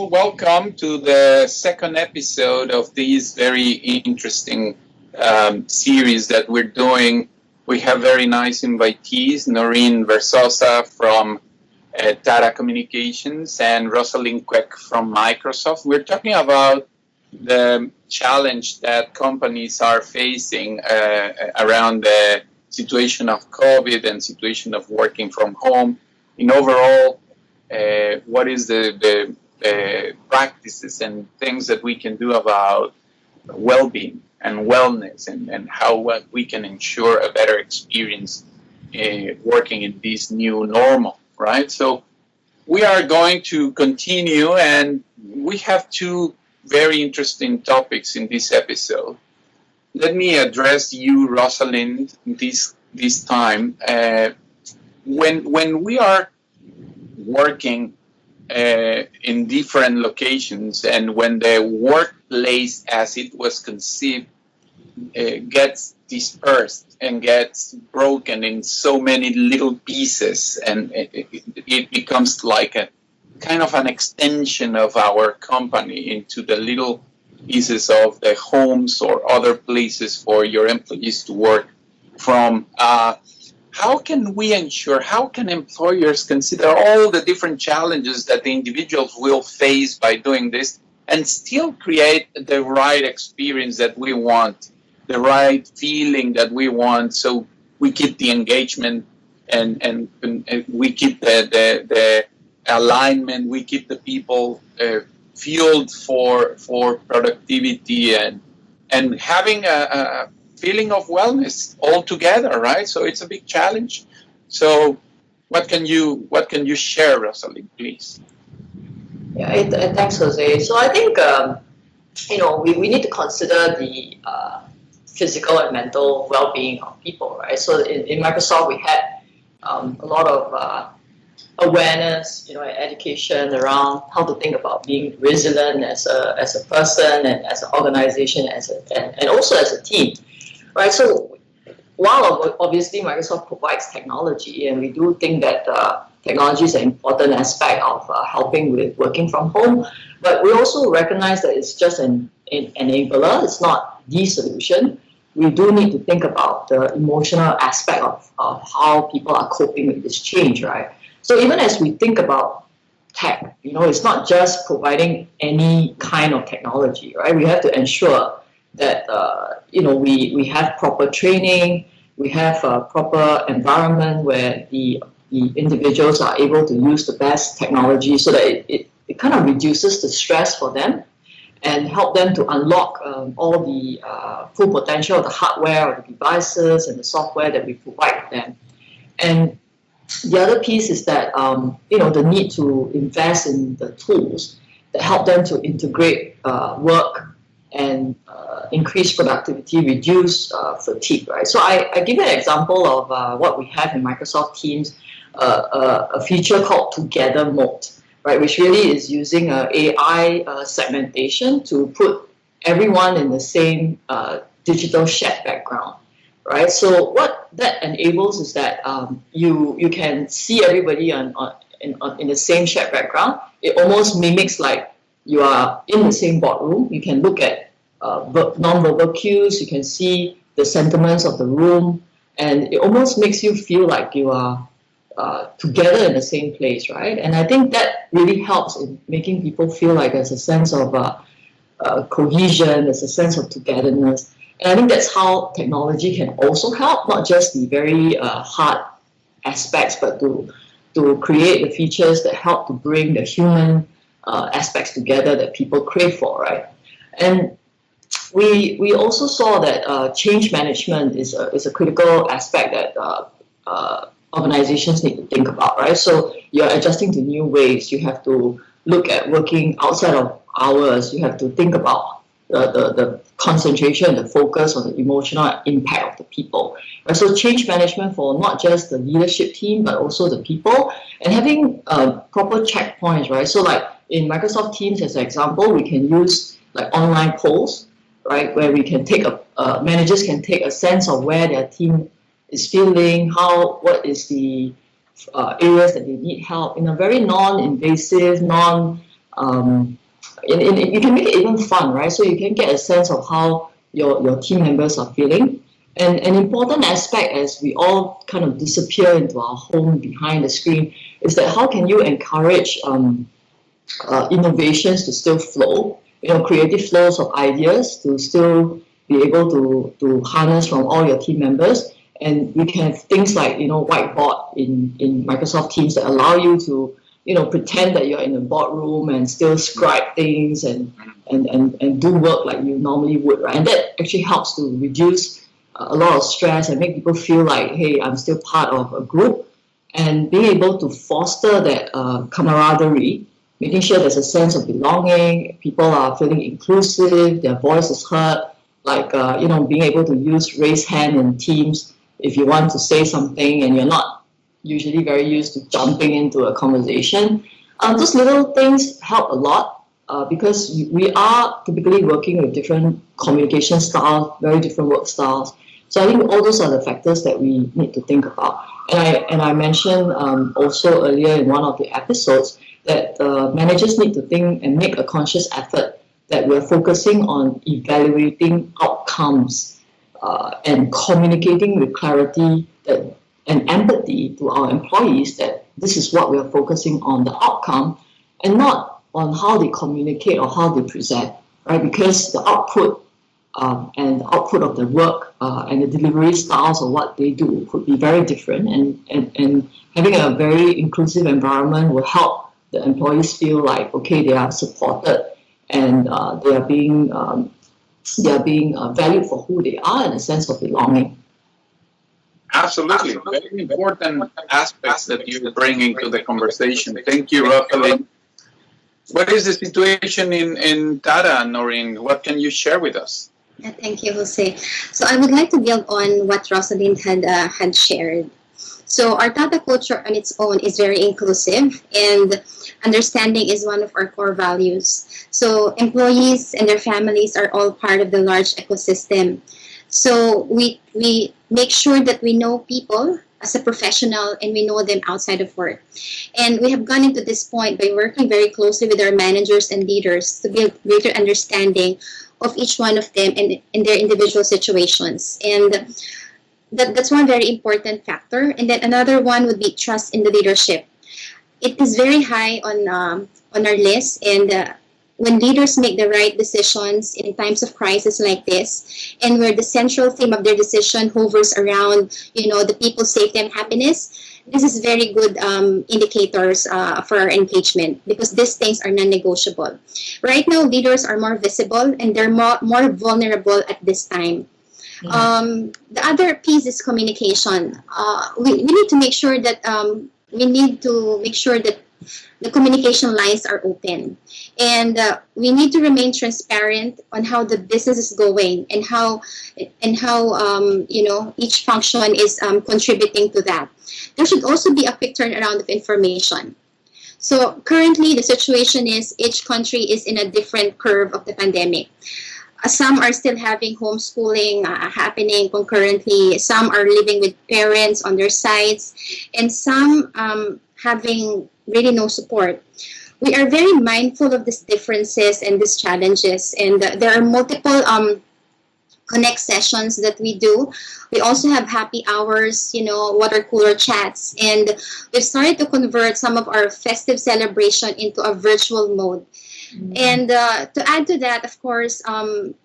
welcome to the second episode of this very interesting series that we're doing. We have very nice invitees, Noreen Versosa from TATA Communications and Rosalind Queck from Microsoft. We're talking about the challenge that companies are facing around the situation of COVID and situation of working from home. In overall, what is the practices and things that we can do about well-being and wellness and how we can ensure a better experience working in this new normal, right? So we are going to continue, and we have two very interesting topics in this episode. Let me address you, Rosalind, this time. When we are working in different locations, and when the workplace as it was conceived gets dispersed and gets broken in so many little pieces, and it becomes like a kind of an extension of our company into the little pieces of the homes or other places for your employees to work from. How can we ensure, how can employers consider all the different challenges that the individuals will face by doing this and still create the right experience that we want, the right feeling that we want, so we keep the engagement and we keep the alignment, we keep the people fueled for productivity and having a feeling of wellness all together, right? So it's a big challenge. So what can you share, Rosalind, please? Yeah, thanks, Jose. So I think we need to consider the physical and mental well-being of people, right? So in Microsoft, we had a lot of awareness, education around how to think about being resilient as a person and as an organization, and also as a team. Right, so while obviously Microsoft provides technology, and we do think that technology is an important aspect of helping with working from home, but we also recognize that it's just an enabler, it's not the solution. We do need to think about the emotional aspect of how people are coping with this change, right? So even as we think about tech, it's not just providing any kind of technology, right? We have to ensure that we have proper training, we have a proper environment where the individuals are able to use the best technology, so that it kind of reduces the stress for them and help them to unlock all the full potential of the hardware or the devices and the software that we provide them. And the other piece is that the need to invest in the tools that help them to integrate work and increase productivity, reduce fatigue, right? So I give an example of what we have in Microsoft Teams, a feature called Together Mode, right? Which really is using AI segmentation to put everyone in the same digital shared background, right? So what that enables is that you can see everybody in the same shared background. It almost mimics like you are in the same boardroom. You can look at non-verbal cues. You can see the sentiments of the room, and it almost makes you feel like you are together in the same place, right? And I think that really helps in making people feel like there's a sense of cohesion, there's a sense of togetherness. And I think that's how technology can also help, not just the very hard aspects, but to create the features that help to bring the human aspects together that people crave for, right? And we also saw that change management is a critical aspect that organizations need to think about, right? So you're adjusting to new ways. You have to look at working outside of hours. You have to think about the concentration, the focus on the emotional impact of the people. And so change management for not just the leadership team, but also the people, and having proper checkpoints, right? So like in Microsoft Teams, as an example, we can use like online polls, right? Where we can take managers can take a sense of where their team is feeling, what is the areas that they need help in a very non-invasive, you can make it even fun, right? So you can get a sense of how your team members are feeling. And an important aspect as we all kind of disappear into our home behind the screen is that how can you encourage innovations to still flow, creative flows of ideas to still be able to harness from all your team members. And we can have things like, whiteboard in Microsoft Teams that allow you to, pretend that you're in a boardroom and still scribe things and do work like you normally would, right? And that actually helps to reduce a lot of stress and make people feel like, hey, I'm still part of a group. And being able to foster that camaraderie, making sure there's a sense of belonging, people are feeling inclusive, their voice is heard, like, being able to use raise hand in Teams if you want to say something and you're not usually very used to jumping into a conversation. Those little things help a lot because we are typically working with different communication styles, very different work styles. So I think all those are the factors that we need to think about. And I mentioned also earlier in one of the episodes that managers need to think and make a conscious effort that we're focusing on evaluating outcomes and communicating with clarity and empathy to our employees that this is what we're focusing on, the outcome, and not on how they communicate or how they present, right? Because the output and the output of the work and the delivery styles of what they do could be very different, and having a very inclusive environment will help the employees feel like, okay, they are supported and they are being valued for who they are in a sense of belonging. Absolutely. Very important aspects that you're bringing to the conversation. Thank you, Rosalind. What is the situation in TATA, Noreen? What can you share with us? Yeah, thank you, Jose. So I would like to build on what Rosalind had shared. So our TATA culture on its own is very inclusive, and understanding is one of our core values. So employees and their families are all part of the large ecosystem. So we make sure that we know people as a professional and we know them outside of work. And we have gone into this point by working very closely with our managers and leaders to build greater understanding of each one of them and in their individual situations. And that's one very important factor. And then another one would be trust in the leadership. It is very high on our list, and when leaders make the right decisions in times of crisis like this, and where the central theme of their decision hovers around, the people's safety and happiness, this is very good indicators for our engagement, because these things are non-negotiable. Right now, leaders are more visible and they're more vulnerable at this time. The other piece is communication. We need to make sure that the communication lines are open, and we need to remain transparent on how the business is going and how each function is contributing to that. There should also be a quick turnaround of information. So currently the situation is each country is in a different curve of the pandemic. Some are still having homeschooling happening concurrently. Some are living with parents on their sides, and some having really no support. We are very mindful of these differences and these challenges, and there are multiple connect sessions that we do. We also have happy hours, water cooler chats, and we've started to convert some of our festive celebration into a virtual mode. And to add to that, of course,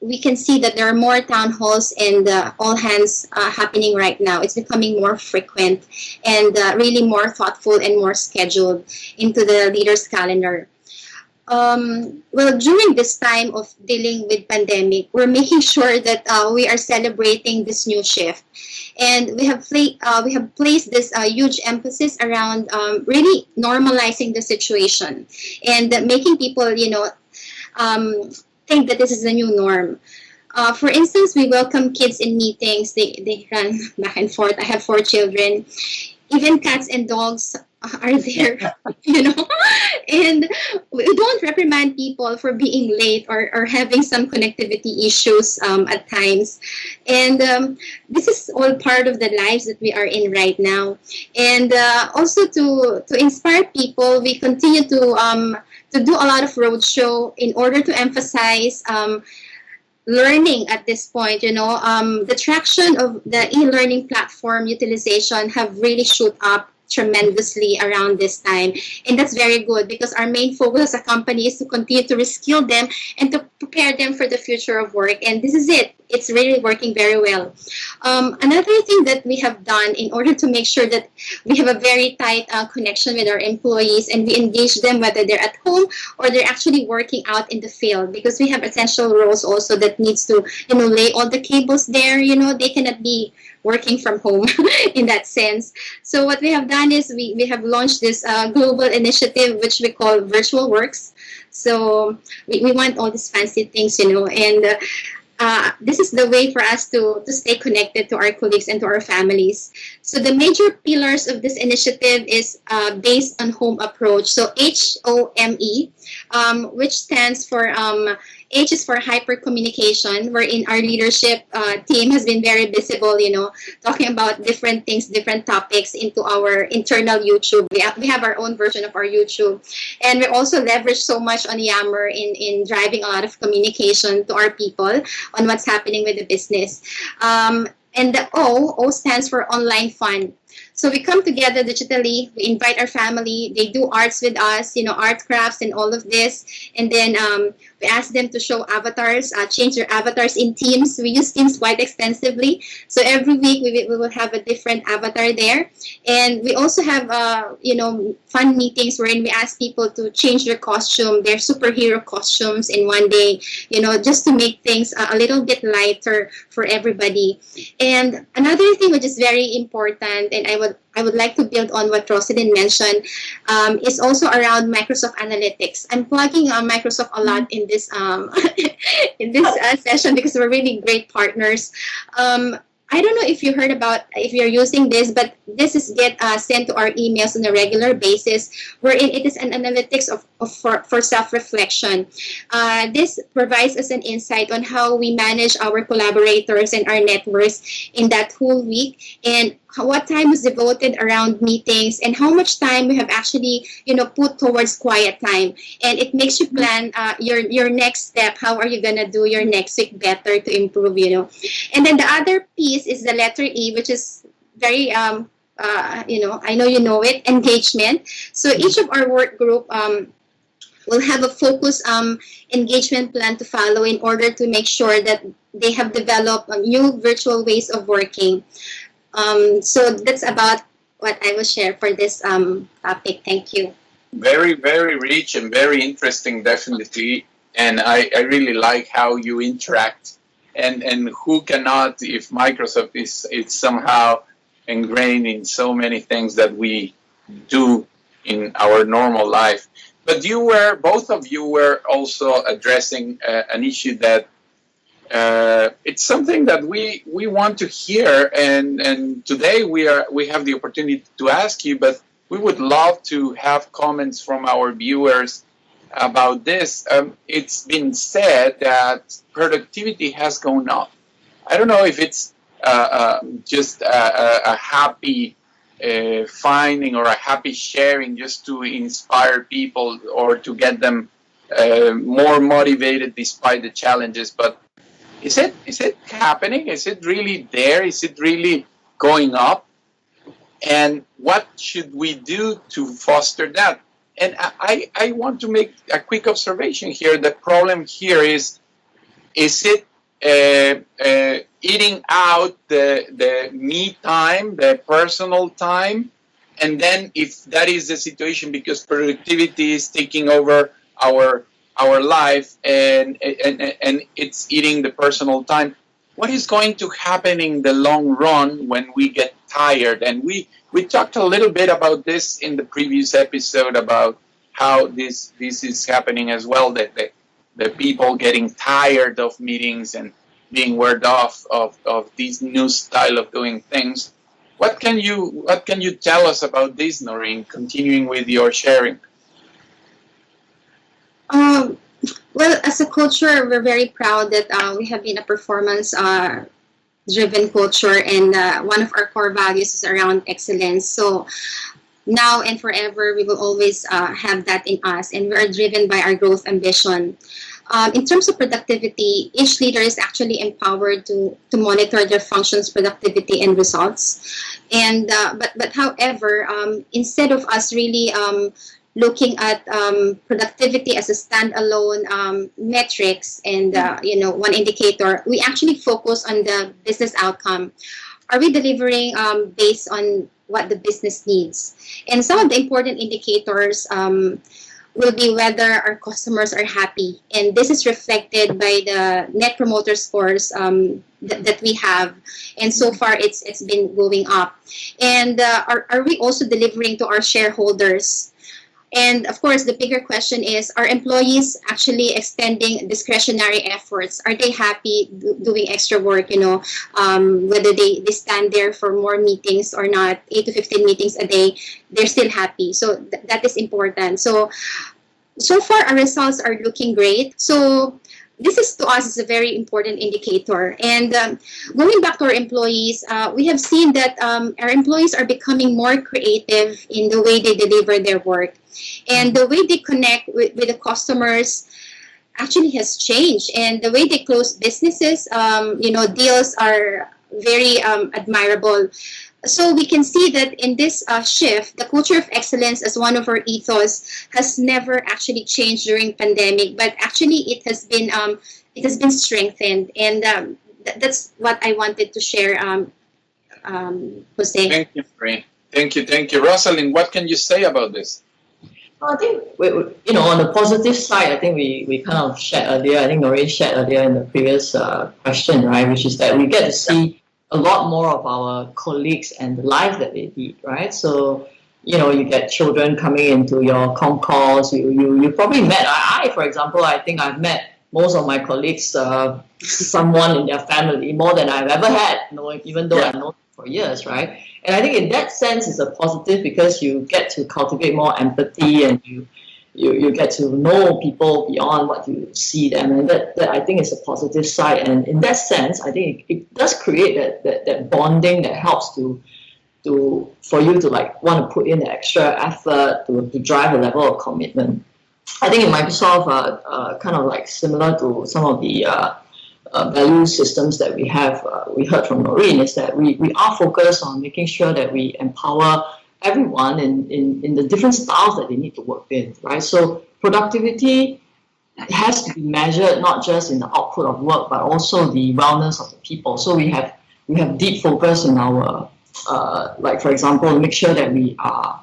we can see that there are more town halls and all hands happening right now. It's becoming more frequent and really more thoughtful and more scheduled into the leaders' calendar. Well, during this time of dealing with pandemic, we're making sure that we are celebrating this new shift, and we have placed this huge emphasis around really normalizing the situation and making people, think that this is the new norm. For instance, we welcome kids in meetings. They run back and forth. I have 4 children. Even cats and dogs are there, and we don't reprimand people for being late or having some connectivity issues at times. And this is all part of the lives that we are in right now. And also to inspire people, we continue to to do a lot of roadshow in order to emphasize learning at this point. The traction of the e-learning platform utilization have really shoot up tremendously around this time, and that's very good because our main focus as a company is to continue to reskill them and to prepare them for the future of work, and this is it. It's really working very well. Another thing that we have done in order to make sure that we have a very tight connection with our employees and we engage them whether they're at home or they're actually working out in the field, because we have essential roles also that needs to lay all the cables there. They cannot be working from home in that sense. So what we have done is we have launched this global initiative which we call Virtual Works. So we want all these fancy things, and this is the way for us to stay connected to our colleagues and to our families. So the major pillars of this initiative is based on home approach. So HOME, which stands for H is for hyper communication, wherein our leadership team has been very visible, talking about different things, different topics into our internal YouTube. We have our own version of our YouTube. And we also leverage so much on Yammer in driving a lot of communication to our people on what's happening with the business. And the O stands for online fun. So we come together digitally, we invite our family, they do arts with us, art crafts and all of this. And then we ask them to show avatars, change their avatars in Teams. We use Teams quite extensively. So every week we will have a different avatar there. And we also have, fun meetings wherein we ask people to change their costume, their superhero costumes in one day, just to make things a little bit lighter for everybody. And another thing which is very important, and I would like to build on what Rosalyn mentioned, is also around Microsoft Analytics. I'm plugging Microsoft a lot in this in this session because we're really great partners. I don't know if you heard about, if you're using this, but this is sent to our emails on a regular basis, wherein it is an analytics for self-reflection. This provides us an insight on how we manage our collaborators and our networks in that whole week, and what time was devoted around meetings and how much time we have actually put towards quiet time. And it makes you plan your next step. How are you gonna do your next week better to improve? And then the other piece is the letter E, which is very I know you know it, engagement. So each of our work group will have a focus engagement plan to follow in order to make sure that they have developed new virtual ways of working. So that's about what I will share for this topic. Thank you. Very, very rich and very interesting, definitely. And I really like how you interact. And who cannot, if Microsoft is somehow ingrained in so many things that we do in our normal life. But both of you were also addressing an issue that it's something that we want to hear, and today we have the opportunity to ask you, but we would love to have comments from our viewers about this. It's been said that productivity has gone up. I don't know if it's just a happy finding or a happy sharing just to inspire people or to get them more motivated despite the challenges, but is it happening? Is it really there? Is it really going up? And what should we do to foster that? And I want to make a quick observation here. The problem here is it eating out the me time, the personal time? And then if that is the situation because productivity is taking over our life and it's eating the personal time, what is going to happen in the long run when we get tired? And we talked a little bit about this in the previous episode about how this is happening as well, that the people getting tired of meetings and being word off of this new style of doing things. What can you tell us about this, Noreen, continuing with your sharing? Well, as a culture, we're very proud that we have been a performance-driven culture, and one of our core values is around excellence. So now and forever, we will always have that in us, and we are driven by our growth ambition. In terms of productivity, each leader is actually empowered to monitor their functions, productivity, and results. And but however, instead of us really looking at productivity as a standalone metrics and one indicator, we actually focus on the business outcome. Are we delivering based on what the business needs? And some of the important indicators will be whether our customers are happy, and this is reflected by the net promoter scores that we have, and so far it's been going up. And are we also delivering to our shareholders? And of course, the bigger question is, are employees actually extending discretionary efforts? Are they happy doing extra work, whether they stand there for more meetings or not, 8 to 15 meetings a day, they're still happy. So that is important. So far, our results are looking great. So this is, to us, is a very important indicator. And going back to our employees, we have seen that our employees are becoming more creative in the way they deliver their work. And the way they connect with the customers actually has changed. And the way they close businesses, deals are very admirable. So we can see that in this shift, the culture of excellence as one of our ethos has never actually changed during pandemic, but actually it has been strengthened, and that's what I wanted to share. Jose. Thank you, Marie. Thank you, Rosalind. What can you say about this? I think, on the positive side, I think we kind of shared earlier, I think Noreen shared earlier in the previous question, right, which is that we get to see a lot more of our colleagues and the life that they lead, right? So, you get children coming into your com calls. You probably met, for example, I think I've met most of my colleagues, someone in their family, more than I've ever had, even though I've known for years, right? And I think in that sense, it's a positive because you get to cultivate more empathy, and you get to know people beyond what you see them, and that I think is a positive side. And in that sense, I think it does create that bonding that helps for you to want to put in the extra effort to drive a level of commitment. I think in Microsoft, kind of similar to some of the value systems that we have, we heard from Noreen, is that we are focused on making sure that we empower everyone in the different styles that they need to work in, right? So productivity has to be measured not just in the output of work, but also the wellness of the people. So we have deep focus in our, for example, make sure that we are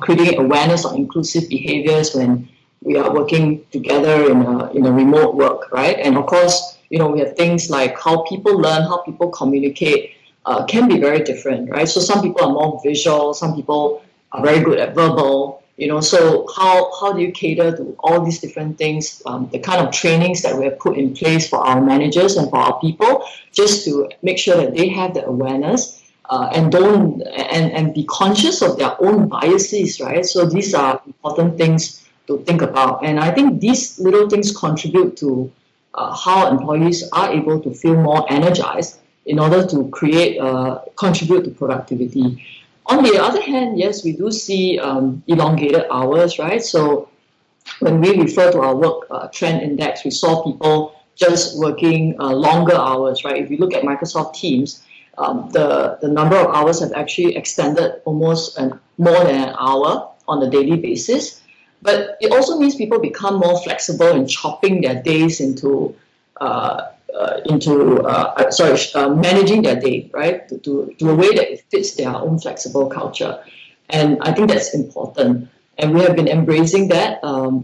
creating awareness of inclusive behaviors when we are working together in a remote work, right? And of course, we have things like how people learn, how people communicate, can be very different, right? So some people are more visual, some people are very good at verbal, so how do you cater to all these different things, the kind of trainings that we have put in place for our managers and for our people, just to make sure that they have the awareness and be conscious of their own biases, right? So these are important things to think about. And I think these little things contribute to how employees are able to feel more energized in order to contribute to productivity. On the other hand, yes, we do see elongated hours, right? So when we refer to our work trend index, we saw people just working longer hours, right? If you look at Microsoft Teams, the number of hours have actually extended almost more than an hour on a daily basis. But it also means people become more flexible in chopping their days into managing their day, right, to a way that it fits their own flexible culture. And I think that's important. And we have been embracing that,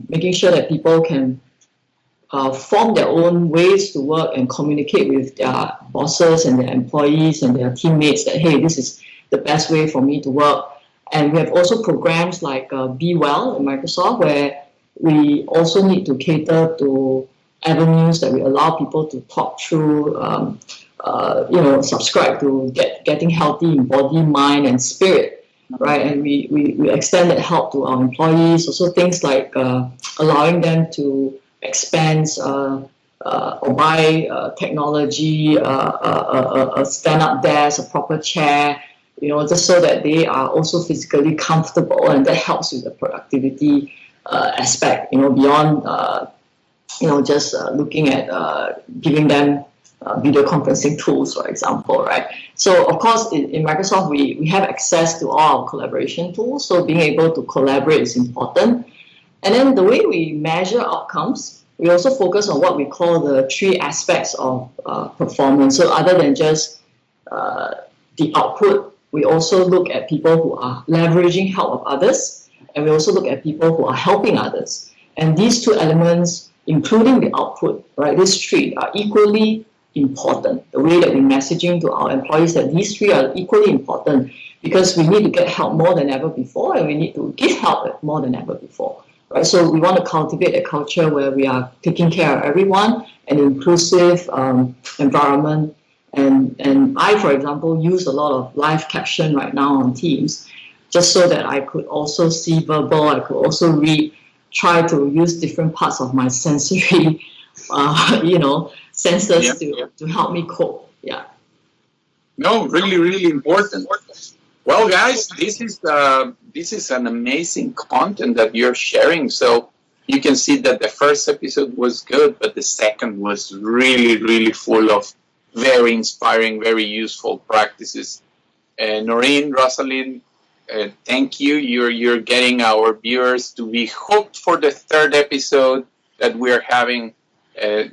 making sure that people can form their own ways to work and communicate with their bosses and their employees and their teammates that, hey, this is the best way for me to work. And we have also programs like Be Well in Microsoft, where we also need to cater to avenues that we allow people to talk through, subscribe to getting healthy in body, mind, and spirit, right? And we extend that help to our employees. Also things like allowing them to expense or buy technology, a stand-up desk, a proper chair, just so that they are also physically comfortable, and that helps with the productivity aspect, beyond just looking at giving them video conferencing tools, for example, right? So of course, in Microsoft, we have access to all our collaboration tools, so being able to collaborate is important. And then the way we measure outcomes, we also focus on what we call the 3 aspects of performance. So other than just the output, we also look at people who are leveraging help of others, and we also look at people who are helping others. And these 2 elements, including the output, right, these 3 are equally important. The way that we're messaging to our employees that these 3 are equally important, because we need to get help more than ever before, and we need to give help more than ever before. Right? So we want to cultivate a culture where we are taking care of everyone, an inclusive environment. And I, for example, use a lot of live caption right now on Teams, just so that I could also see verbal, I could also read, try to use different parts of my sensory, senses to help me cope. Yeah. No, really, really important. Well, guys, this is an amazing content that you're sharing. So you can see that the first episode was good, but the second was really, really full of very inspiring, very useful practices. Noreen, Rosalind, thank you. You're getting our viewers to be hooked for the 3rd episode that we're having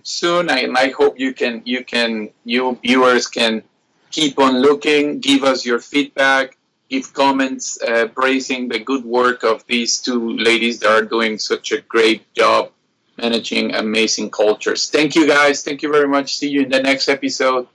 soon. And I hope you viewers can keep on looking, give us your feedback, give comments praising the good work of these 2 ladies that are doing such a great job managing amazing cultures. Thank you, guys. Thank you very much. See you in the next episode.